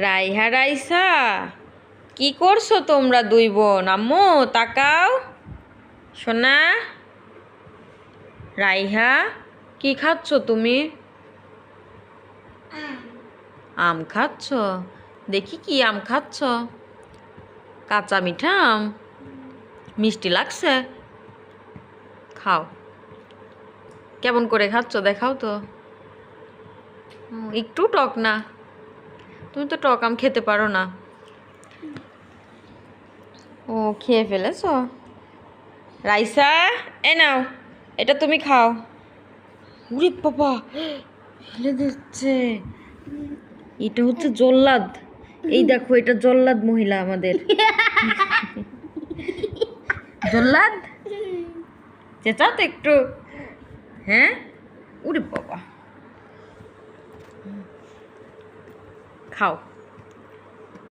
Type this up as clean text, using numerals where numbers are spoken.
রাইহা রাইসা, কি করছো তোমরা দুই বোন? আম্মু তাকাও। সোনা, রাইহা, কি খাচ্ছ তুমি? আম খাচ্ছ? দেখি কি আম খাচ্ছ? কাঁচা মিঠা আম? মিষ্টি লাগছে? খাও। কেমন করে খাচ্ছ দেখাও তো। একটু টক না? তুমি তো টক আম খেতে পারো না। ও, খেয়ে ফেলেছ? রাইসা, এ নাও, এটা তুমি খাও। উরে বাবা, ফেলে দিচ্ছে। এটা হচ্ছে জল্লাদ। এই দেখো, এটা জল্লাদ মহিলা আমাদের। জল্লাদ, চেঁচাও তো একটু। হ্যাঁ, উরে বাবা, খাও।